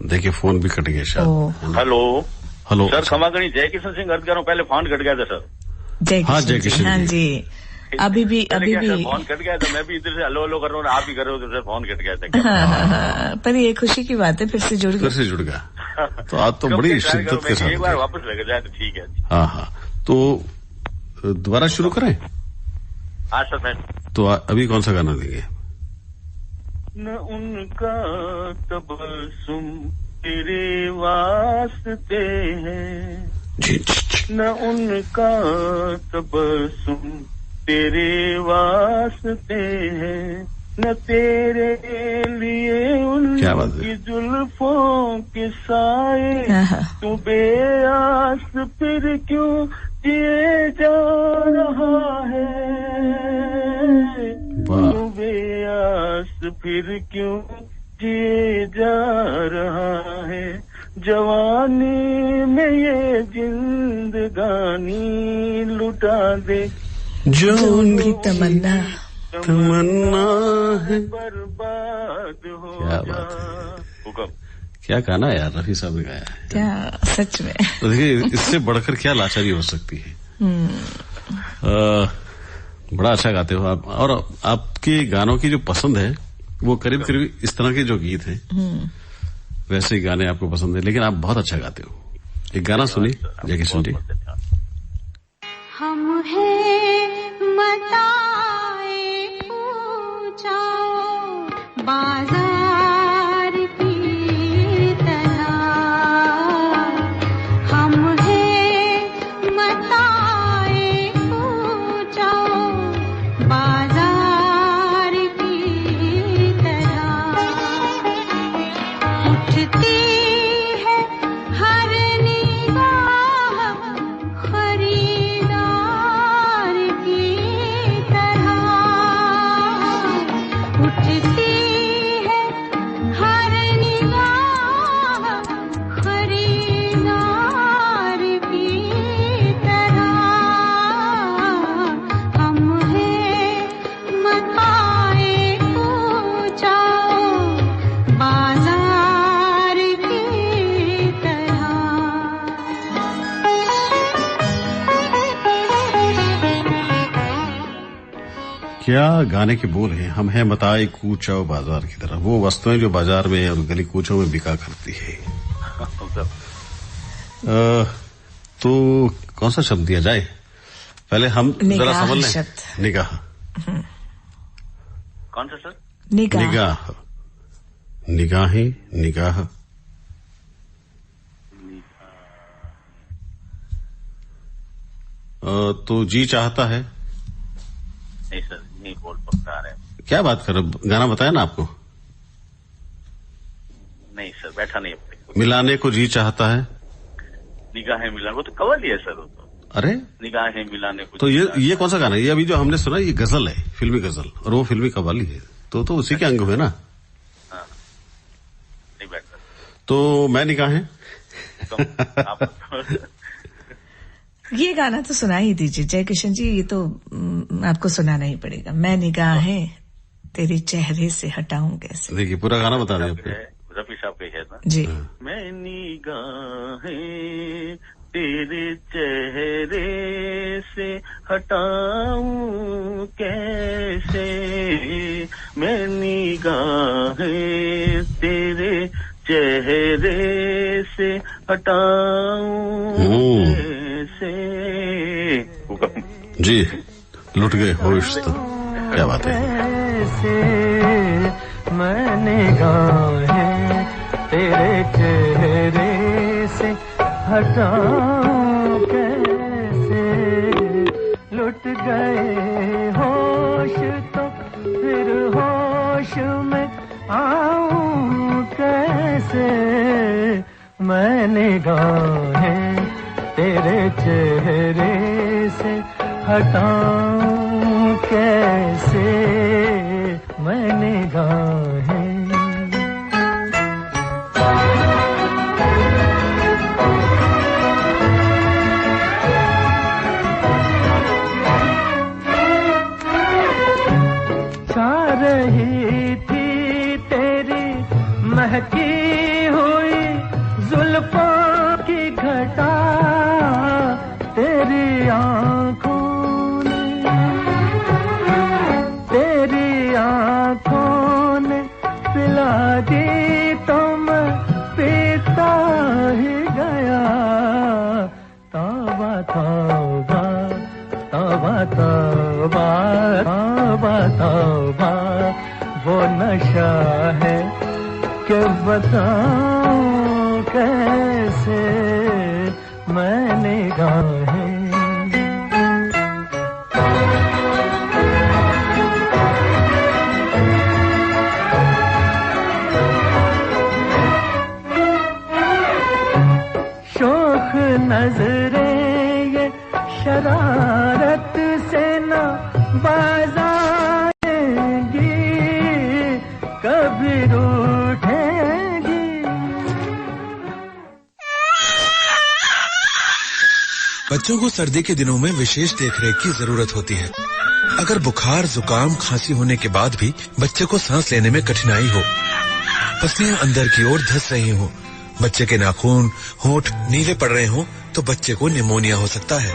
देखिए फोन भी कट गया शायद। हेलो। हेलो सर, क्षमा करिए, जय किशन सिंह अर्ज कर रहा हूँ। पहले फोन कट गया था सर। जय किशन। हाँ जी। अभी भी फोन कट गया था। मैं भी इधर से हेलो हेलो कर रहा हूँ, आप भी कर रहे हो, उधर से फोन कट गया था। हाँ, पर ये खुशी की बात है, फिर से जुड़ गया। तो आज तो बड़ी शिद्दत के साथ एक बार वापस लग जाए तो ठीक है। हाँ, तो दोबारा शुरू करें? हाँ सर। मैं तो अभी कौन सा गाना देंगे? न उनका तबस्सुम तेरे वास्ते है, न उनका तबस्सुम तेरे वास्ते है, न तेरे लिए उनकी जुल्फों के साए, तू बेआस फिर क्यों जिए जा रहा है, तू बेआस फिर क्यों जिए जा रहा है, जवानी में ये जिंदगानी लुटा दे जो उनकी तमन्ना है। बर्बाद हो क्या बात है, क्या गाना यार रफी साहब ने गाया है। क्या सच में। तो देखिए, इससे बढ़कर क्या लाचारी हो सकती है। बड़ा अच्छा गाते हो आप, और आपके गानों की जो पसंद है वो करीब करीब इस तरह के जो गीत हैं वैसे गाने आपको पसंद है, लेकिन आप बहुत अच्छा गाते हो। एक गाना सुनिए जय किशन जी। हम हैं मताए पूछाओ बाजार की तरह, हम हैं मताए पूछाओ बाजार की तरह, उठती है हर निगाह खरीदार की तरह, उठती है हर निगाह खरीदार की तरह, हम हैं मताए पूछाओ बाजार की तरह। क्या गाने के बोल हैं। हम हैं मताए कूचाओ बाजार की तरह, वो वस्तुएं जो बाजार में और गली कूचों में बिका करती है। तो कौन सा शब्द दिया जाए? पहले हम जरा समझ लें। निगाह। कौन सा सर? निगाह। निगाहें, निगाह। तो जी चाहता है। नहीं सर, नहीं बोल पा रहे। क्या बात कर रहे, गाना बताया ना आपको। नहीं सर, बैठा नहीं। मिलाने को जी चाहता है। निगाहें मिलाने, वो तो कव्वाली है सर। अरे निगाहें मिलाने को तो ये कौन सा गाना है? ये अभी जो हमने सुना ये गजल है, फिल्मी गजल, और वो फिल्मी कव्वाली है। तो उसी के अंग हुए ना। हाँ, नहीं बैठता। तो मैं निगाह है ये गाना तो सुना ही दीजिए जय किशन जी, ये तो आपको सुनाना ही पड़ेगा। मैं निगाहें तेरे चेहरे से हटाऊं कैसे। देखिए पूरा गाना बता दें आपको। रफी साहब का है ना जी। मैं निगाहें तेरे चेहरे से हटाऊं कैसे, मैं निगाहें तेरे चेहरे से हटाऊं कैसे। जी लुट गए होश तो क्या बात है। मैं निगाहें तेरे चेहरे से हटाऊं कैसे, लुट गए होश तो फिर होश में आऊं कैसे, मैं निगाहें तेरे चेहरे से हटाऊं कैसे, मैं निगाहें। छा रही थी तेरी महकी हुई जुल्फों की घटा, तेरी आंखों ने पिला दी तो मैं पीता ही गया। तौबा तौबा तौबा तौबा तौबा तौबा, वो नशा है कि बताऊं कैसे, मैं निगाहें। शोख नजरें ये शरारत से न बाज आएंगी, कभी रूठेंगी। बच्चों को सर्दी के दिनों में विशेष देखरेख की जरूरत होती है। अगर बुखार, जुकाम, खांसी होने के बाद भी बच्चे को सांस लेने में कठिनाई हो, पसलियां अंदर की ओर धंस रही हो, बच्चे के नाखून, होंठ नीले पड़ रहे हो, तो बच्चे को निमोनिया हो सकता है।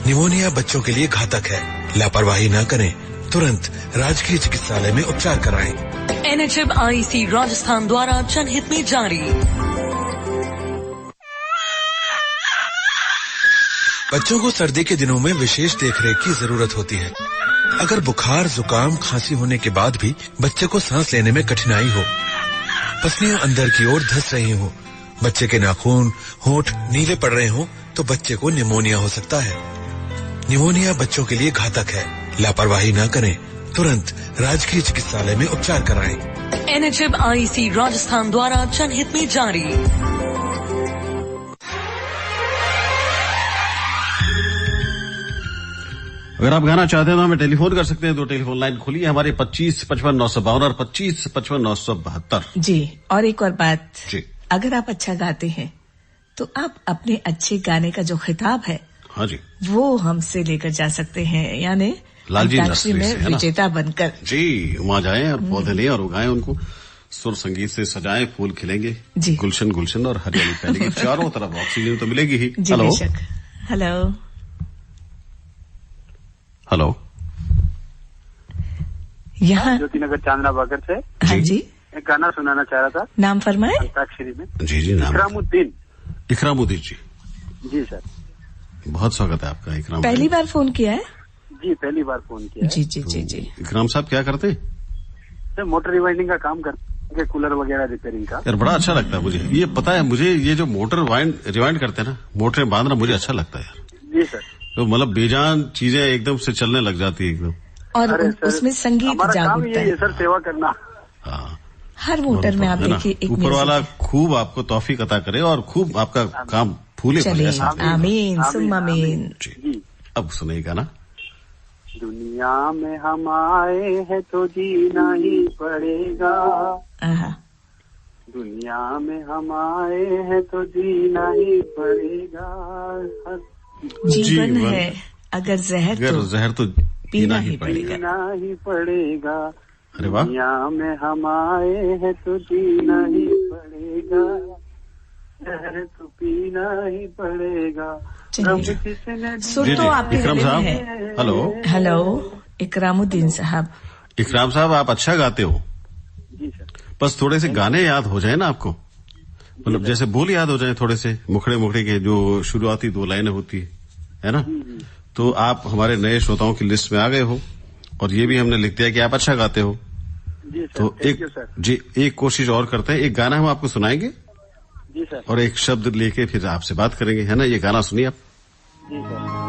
निमोनिया बच्चों के लिए घातक है। लापरवाही न करें, तुरंत राजकीय चिकित्सालय में उपचार कराएं। NHMIC राजस्थान द्वारा जनहित में जारी। बच्चों को सर्दी के दिनों में विशेष देखरेख की जरूरत होती है। अगर बुखार, जुकाम, खांसी होने के बाद भी बच्चे को सांस लेने में कठिनाई हो, पसलियां अंदर की ओर धंस रही हो, बच्चे के नाखून, होंठ नीले पड़ रहे हो, तो बच्चे को निमोनिया हो सकता है। निमोनिया बच्चों के लिए घातक है। लापरवाही न करें, तुरंत राजकीय चिकित्सालय में उपचार कराएं। NHMIC राजस्थान द्वारा जनहित में जारी। अगर आप गाना चाहते हैं तो हमें टेलीफोन कर सकते हैं। 2 टेलीफोन लाइन खुली है हमारे 2555 और 2555 जी। और एक और बात जी, अगर आप अच्छा गाते हैं तो आप अपने अच्छे गाने का जो खिताब है, हाँ जी, वो हमसे लेकर जा सकते हैं, यानी लालजी नर्सरी में विजेता बनकर। जी, वहाँ जाएं और पौधे लें और उगाएं उनको, सुर संगीत से सजाएं, फूल खिलेंगे, गुलशन गुलशन और हरियाली फैलेगी चारों तरफ, ऑक्सीजन तो मिलेगी ही। हेलो हेलो हेलो, यहाँ ज्योतिनगर चांदना बागर से। हाँ जी, एक गाना सुनाना चाह रहा था। नाम फरमाए। अंताक्षरी में। जी जी, नाम इकरामुद्दीन जी। जी सर, बहुत स्वागत है आपका इकराम। पहली बार फोन किया है? जी पहली बार फोन किया है। जी जी जी जी। इकराम साहब क्या करते हैं? सर मोटर रिवाइंडिंग का काम करते हैं, कूलर वगैरह रिपेयरिंग का। यार बड़ा अच्छा लगता है मुझे, ये पता है मुझे, ये जो मोटर रिवाइंड करते हैं ना, मोटरें बांधना मुझे अच्छा लगता है यार। जी सर, तो मतलब बेजान चीजें एकदम से चलने लग जाती है एकदम। और उसमें संगीत जागरूकता है सर, सेवा करना। हाँ, हर मोटर में आप देखिए ऊपर वाला खूब आपको तौफीक अता करे और खूब आपका काम फूले फले। आमीन सुम्मा आमीन। अब सुनिएगा ना, दुनिया में हम आए हैं तो जीना ही पड़ेगा, दुनिया में हम आए हैं तो जीना ही पड़ेगा। जीवन है अगर जहर तो पीना ही पड़ेगा, पीना ही पड़ेगा। अरे वाह। दुनिया में हम आए हैं तो जीना ही पड़ेगा, जहर तो पीना ही पड़ेगा। सुर तो आपके इकराम साहब, हेलो इकरामुद्दीन साहब। इकराम साहब, आप अच्छा गाते हो। जी सर। बस थोड़े से गाने याद हो जाए ना आपको, मतलब जैसे बोल याद हो जाए थोड़े से, मुखड़े मुखड़े के जो शुरुआती 2 लाइनें होती है ना, तो आप हमारे नए श्रोताओं की लिस्ट में आ गए हो, और ये भी हमने लिख दिया कि आप अच्छा गाते हो। जी सर, तो एक कोशिश और करते हैं, एक गाना हम आपको सुनाएंगे जी सर, और एक शब्द लेके फिर आपसे बात करेंगे, है ना। ये गाना सुनिए आप। जी सर।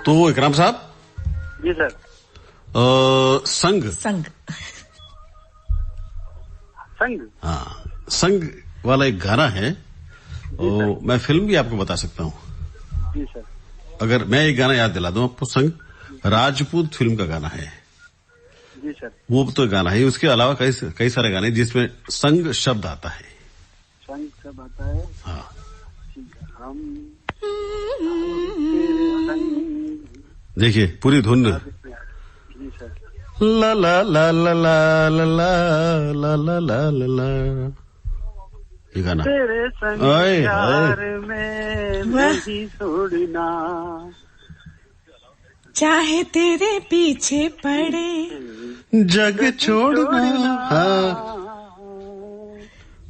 तो इकराम साहब। जी सर। संग हाँ, संग वाला एक गाना है, और मैं फिल्म भी आपको बता सकता हूँ। जी सर। अगर मैं एक गाना याद दिला दूं आपको, संग राजपूत फिल्म का गाना है। जी सर। वो तो गाना है, उसके अलावा कई सारे गाने जिसमें संग शब्द आता है। संग शब्द आता है। हाँ। हम देखिए पूरी धुन। जी सर। ला ला ला ला ला ला ला ला ला ला ला, ये गाना। तेरे संग प्यार में नहीं छोड़ना, चाहे तेरे पीछे पड़े जग छोड़ना। हाँ।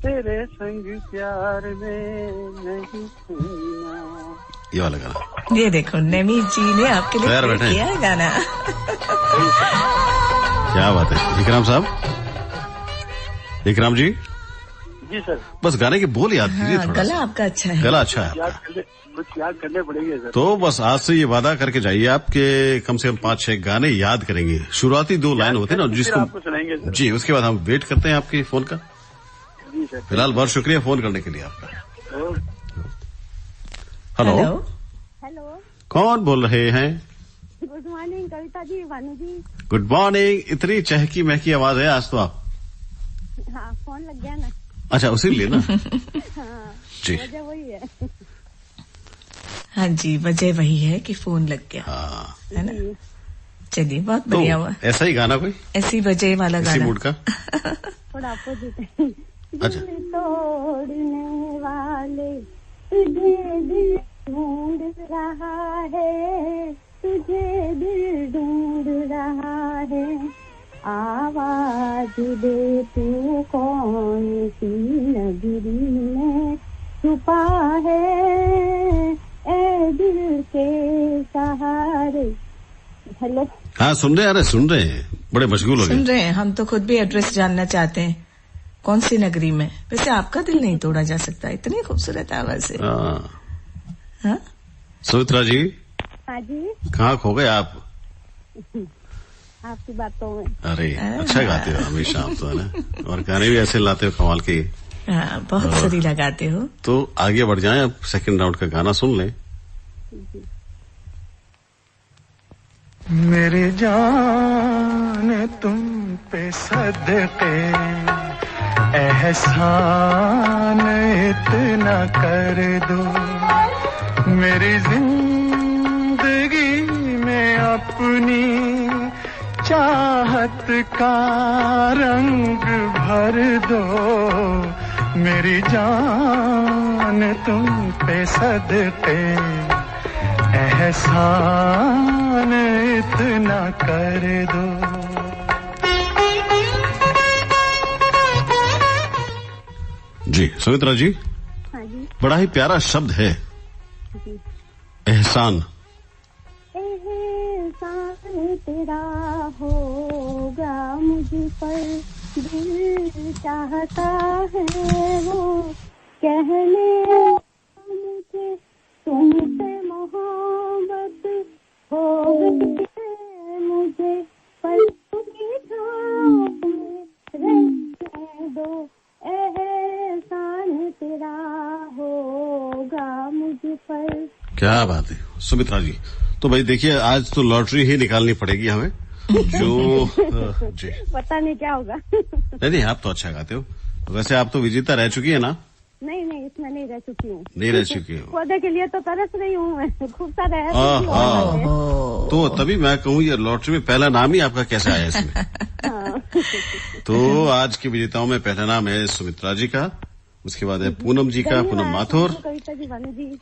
तेरे संग प्यार में नहीं छोड़ना, ये वाला गाना। ये देखो नमी जी ने आपके लिए किया है गाना। क्या बात है इकराम साहब। इकराम जी। जी सर। बस गाने के बोल याद कीजिए। हाँ, गला आपका अच्छा है। गला अच्छा है। कुछ याद करने पड़ेंगे सर। तो बस आज से ये वादा करके जाइए आपके कम से कम 5-6 गाने याद करेंगे। शुरुआती 2 लाइन होते हैं ना जिसको आपको सुनाएंगे सर। जी, उसके बाद हम वेट करते हैं आपके फोन का। जी सर। फिलहाल बहुत शुक्रिया फोन करने के लिए आपका। हेलो हेलो, कौन बोल रहे हैं? Good morning Kavita ji, Bhanu ji. Good morning. इतनी चहकी महकी आवाज है आज तो आप। हाँ, फोन लग गया ना। अच्छा, उसी लिए ना। हाँ, जी, वजह वही है। हाँ जी, वजह वही है कि फोन लग गया। हाँ, है ना। चलिए, बहुत बढ़िया हुआ। ऐसा ही गाना कोई ऐसी वजह वाला गाना, इसी मूड का। थोड़ा अपोजिट। अच्छा। तोड़ने वाले तुझे दिल ढूंढ रहा है, तुझे दिल ढूंढ रहा है, आवाज दे तू कौन सी नगरी में छुपा है, ए दिल के सहारे। हेलो। हाँ, सुन रहे हैं, बड़े मशगूल हो गए। सुन रहे हैं, हम तो खुद भी एड्रेस जानना चाहते हैं, कौन सी नगरी में। वैसे आपका दिल नहीं तोड़ा जा सकता, इतनी खूबसूरत आवाज है। हाँ? सुमित्रा जी। हाँ जी। कहाँ खो गए आप? आपकी बातों में। अरे अच्छा गाते हो हमेशा आप तो, है ना, और गाने भी ऐसे लाते हो कमाल के। बहुत सुरीला गाते हो। तो आगे बढ़ जाएं, अब सेकंड राउंड का गाना सुन लें। मेरी जान तुम पे सदके एहसान इतना कर दो, मेरी जिंदगी में अपनी चाहत का रंग भर दो, मेरी जान तुम पे सदके एहसान इतना कर दो। जी सुमित्रा जी, हाँ जी, बड़ा ही प्यारा शब्द है जी। एहसान। एहसान तेरा होगा मुझ पर, दिल चाहता है वो कहने मुझे, तुमसे मोहब्बत हो गई है मुझे, पर की छाँव में रहने दो, एहसान तेरा होगा मुझ पर। क्या बात है सुमित्रा जी। तो भाई देखिए, आज तो लॉटरी ही निकालनी पड़ेगी हमें, जो जी पता नहीं क्या होगा। नहीं, आप तो अच्छा गाते हो। वैसे आप तो विजेता रह चुकी है ना? नहीं, इसमें नहीं रह चुकी हूँ। नहीं रह चुकी हूँ। पौधे के लिए तो तरस रही हूँ मैं, खूब सारा है। तो तभी मैं कहूँ ये लॉटरी में पहला नाम ही आपका कैसे आया इसमें? तो आज के विजेताओं में पहला नाम है सुमित्रा जी का, उसके बाद है पूनम जी का, पूनम माथुर,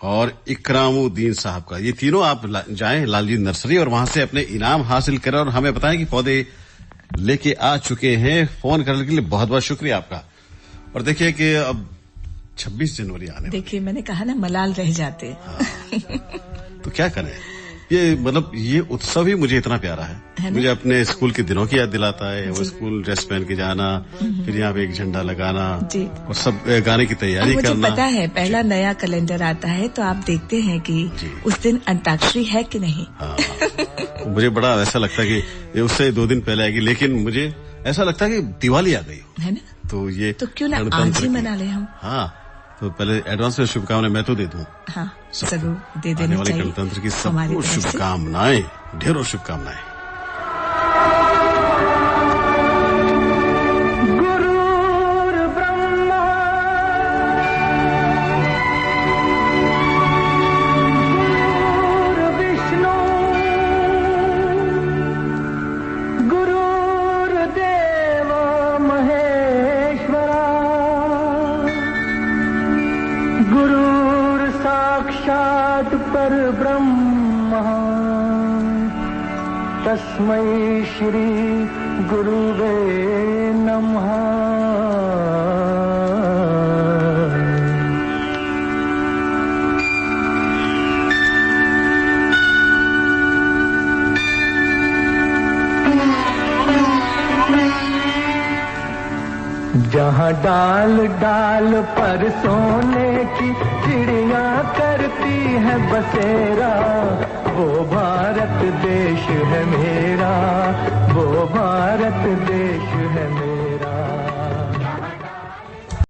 और इकरामुद्दीन साहब का। ये तीनों आप जाएं लालजी नर्सरी और वहां से अपने इनाम हासिल करें और हमें बताएं कि पौधे लेके आ चुके हैं। फोन करने के लिए बहुत बहुत शुक्रिया आपका। और देखिए कि अब 26 जनवरी आने, देखिए मैंने कहा ना मलाल रह जाते। तो क्या करें, ये मतलब ये उत्सव ही मुझे इतना प्यारा है मुझे अपने स्कूल के दिनों की याद दिलाता है। वो स्कूल ड्रेस पहन के जाना, फिर यहाँ पे एक झंडा लगाना और सब गाने की तैयारी करना। मुझे पता है पहला नया कैलेंडर आता है तो आप देखते हैं कि उस दिन अंताक्षरी है कि नहीं। मुझे बड़ा ऐसा लगता है कि ये उससे 2 दिन पहले आएगी, लेकिन मुझे ऐसा लगता है कि दिवाली आ गई है ना, तो ये तो क्यों ना आज ही मना ले हम। हाँ, तो पहले एडवांस में शुभकामनाएं मैं तो दे दूं। हाँ जरूर दे देनी चाहिए। आने वाले गणतंत्र की सबको शुभकामनाएं, ढेरों शुभकामनाएं। गुरुर् ब्रह्मा गुरुर्विष्णु गुरुर्देव महेश्वरा, गुरुर् साक्षात् परब्रह्म, तस्मै श्री गुरुवे नमः। जहाँ डाल डाल पर सोने की चिड़िया करती है बसेरा, वो भारत देश है मेरा, वो भारत देश है मेरा।